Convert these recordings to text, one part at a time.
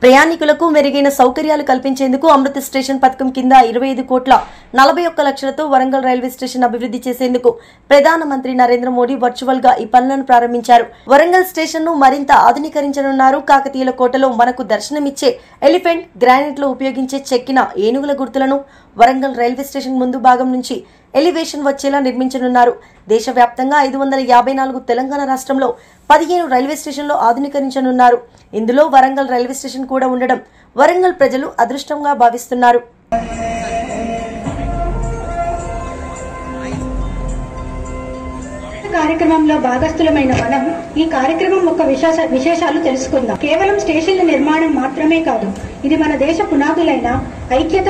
ప్రయాణికులకు మెరుగైన సౌకర్యాలు కల్పించేందుకు అమృత స్టేషన్ పథకం కింద 25 కోట్ల 41 లక్షలతో వరంగల్ రైల్వే స్టేషన్ అభివృద్ధి చేసేందుకు ప్రధానమంత్రి నరేంద్ర మోడీ వర్చువల్ గా ఈ పనులను ప్రారంభించారు. వరంగల్ స్టేషన్ ను మరింత ఆధునీకరించనున్నారు. కాకతీయుల కోటలో మనకు దర్శనమిచ్చే ఎలిఫెంట్, గ్రానైట్ లో ఉపయోగించే చెక్కిన ఏనుగుల గుర్తులను వరంగల్ రైల్వే స్టేషన్ ముందు భాగం నుంచి ఎలివేషన్ వచ్చేలా నిర్మించనున్నారు. దేశవ్యాప్తంగా 554 తెలంగాణ రాష్ట్రంలో 15 రైల్వే స్టేషన్లో ఆధునీకరించనున్నారు. ఇందులో వరంగల్ రైల్వే స్టేషన్ కూడా ఉండడం వరంగల్ ప్రజలు అదృష్టంగా భావిస్తున్నారు. కార్యక్రమంలో భాగస్థులమైన మనం ఈ కార్యక్రమం యొక్క విశేషాలు తెలుసుకుందాం. కేవలం స్టేషన్ల నిర్మాణం మాత్రమే కాదు, ఇది మన దేశ పునాదులైన ఐక్యత,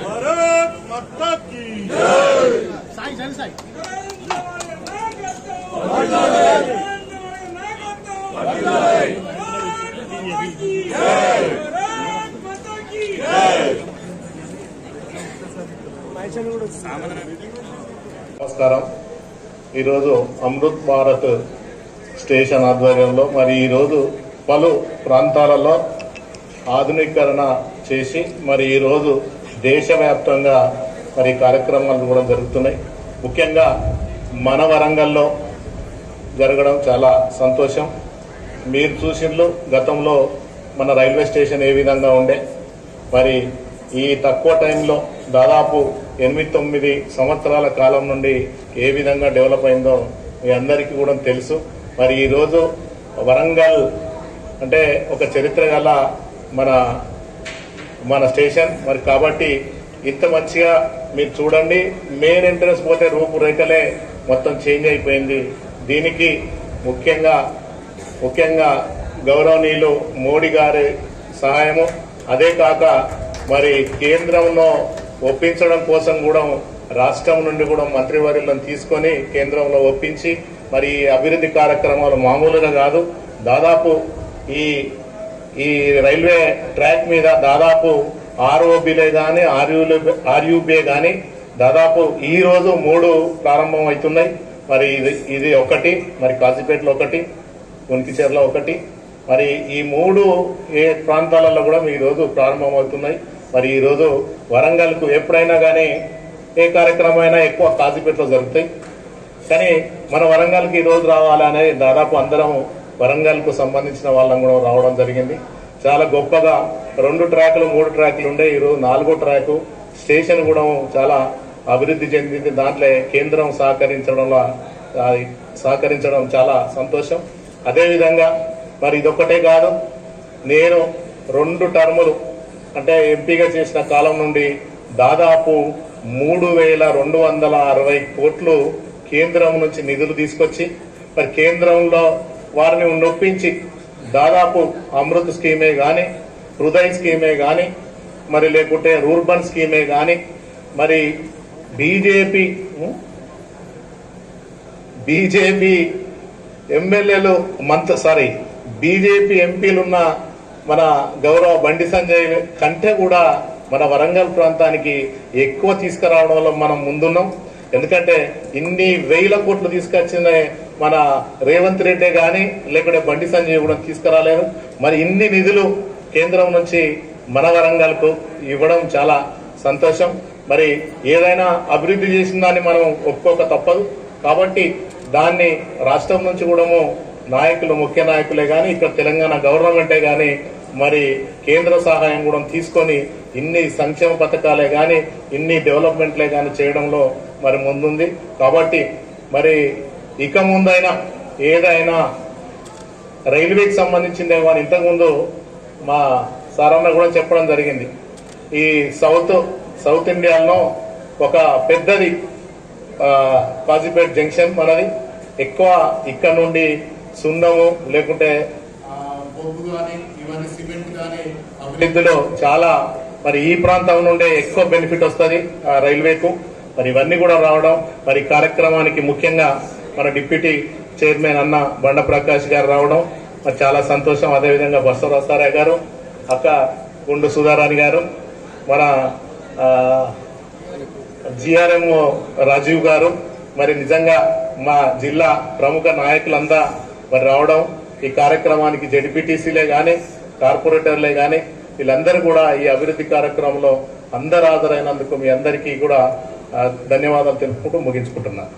भारत माता की जय। साई साई साई నమస్కారం. ఈరోజు అమృత్ భారత్ స్టేషన్ ఆధ్వర్యంలో మరి ఈరోజు పలు ప్రాంతాలలో ఆధునీకరణ చేసి మరి ఈరోజు దేశవ్యాప్తంగా మరి కార్యక్రమాలు కూడా జరుగుతున్నాయి. ముఖ్యంగా మన వరంగల్లో జరగడం చాలా సంతోషం. మీరు చూసిండ్రు గతంలో మన రైల్వే స్టేషన్ ఏ విధంగా ఉండే, మరి ఈ తక్కువ టైంలో దాదాపు 8-9 సంవత్సరాల కాలం నుండి ఏ విధంగా డెవలప్ అయిందో మీ అందరికీ కూడా తెలుసు. మరి ఈరోజు వరంగల్ అంటే ఒక చరిత్ర గల మన స్టేషన్. మరి కాబట్టి ఇంత మంచిగా మీరు చూడండి. మెయిన్ ఎంట్రన్స్ పోతే రూపురేఖలే మొత్తం చేంజ్ అయిపోయింది. దీనికి ముఖ్యంగా గౌరవనీయులు మోడీ గారి సహాయము, అదే కాక మరి కేంద్రంలో ఒప్పించడం కోసం కూడా రాష్ట్రం నుండి కూడా మంత్రివర్యులను తీసుకొని కేంద్రంలో ఒప్పించి మరి అభివృద్ధి కార్యక్రమాలు మామూలుగా కాదు. దాదాపు ఈ రైల్వే ట్రాక్ మీద దాదాపు ఆర్ఓబిలే గాని ఆర్యూబే గాని దాదాపు ఈ రోజు 3 ప్రారంభం అవుతున్నాయి. మరి ఇది ఒకటి, మరి కాజీపేటలో ఒకటి, ఉనికిచెర్లో ఒకటి, మరి ఈ 3 ఏ ప్రాంతాలలో కూడా ఈ రోజు ప్రారంభం అవుతున్నాయి. మరి ఈ రోజు వరంగల్ కు ఎప్పుడైనా కానీ ఏ కార్యక్రమం అయినా ఎక్కువ కాజీపేటలో జరుగుతాయి. కానీ మన వరంగల్ కి ఈ రోజు రావాలనే దాదాపు అందరం వరంగల్ కు సంబంధించిన వాళ్ళం కూడా రావడం జరిగింది. చాలా గొప్పగా 2 ట్రాకులు 3 ట్రాకులు ఉండే ఈరోజు 4వ ట్రాకు స్టేషన్ కూడా చాలా అభివృద్ధి చెందింది. దాంట్లో కేంద్రం సహకరించడం చాలా సంతోషం. అదేవిధంగా మరి ఇదొక్కటే కాదు, నేను 2 టర్ములు అంటే ఎంపీగా చేసిన కాలం నుండి దాదాపు 3260 కోట్లు కేంద్రం నుంచి నిధులు తీసుకొచ్చి మరి కేంద్రంలో వారిని నొప్పించి దాదాపు అమృత్ స్కీమే గాని, హృదయ్ స్కీమే గాని, మరి లేకుంటే రూర్బన్ స్కీమే గాని, మరి బీజేపీ ఎమ్మెల్యేలు బీజేపీ ఎంపీలున్న మన గౌరవ బండి సంజయ్ కంటే కూడా మన వరంగల్ ప్రాంతానికి ఎక్కువ తీసుకురావడంలో మనం ముందున్నాం. ఎందుకంటే ఇన్ని 1000 కోట్లు తీసుకొచ్చిన మన రేవంత్ రెడ్డి గాని లేకుంటే బండి సంజయ్ కూడా తీసుకురాలేదు. మరి ఇన్ని నిధులు కేంద్రం నుంచి మన వరంగల్ కు ఇవ్వడం చాలా సంతోషం. మరి ఏదైనా అభివృద్ధి చేసిన దాన్ని మనం ఒప్పుకోక తప్పదు. కాబట్టి దాన్ని రాష్ట్రం నుంచి కూడా ముఖ్య నాయకులే గాని, ఇక్కడ తెలంగాణ గవర్నమెంటే గాని మరి కేంద్ర సహాయం కూడా తీసుకొని ఇన్ని సంక్షేమ పథకాలే గాని, ఇన్ని డెవలప్మెంట్లే గాని చేయడంలో మరి ముందుంది. కాబట్టి మరి ఇక ముందైనా ఏదైనా రైల్వేకి సంబంధించిందే కానీ ఇంతకుముందు మా సారన్న కూడా చెప్పడం జరిగింది. ఈ సౌత్ ఇండియాలో ఒక పెద్దది కాజీపేట్ జంక్షన్ మనది. ఎక్కువ ఇక్కడ నుండి సున్నము లేకుంటే బొగ్గు కానీ ఇవన్నీ సిమెంట్ కానీ అభివృద్ధిలో చాలా మరి ఈ ప్రాంతం నుండే ఎక్కువ బెనిఫిట్ వస్తుంది రైల్వేకు. మరి ఇవన్నీ కూడా రావడం మరి కార్యక్రమానికి ముఖ్యంగా మన డిప్యూటీ చైర్మన్ అన్న బండ ప్రకాష్ గారు రావడం మరి చాలా సంతోషం. అదేవిధంగా బసవరాజారావు గారు, అక్క గుండు సుధారాణి గారు, మన జిఆర్ఎం రాజీవ్ గారు, మరి నిజంగా మా జిల్లా ప్రముఖ నాయకులంతా మరి రావడం, ఈ కార్యక్రమానికి జెడ్పీటీసీలే గాని కార్పొరేటర్లే గాని వీళ్ళందరూ కూడా ఈ అభివృద్ధి కార్యక్రమంలో అందరూ హాజరైనందుకు మీ అందరికీ కూడా ధన్యవాదాలు తెలుపుకుంటూ ముగించుకుంటున్నాను.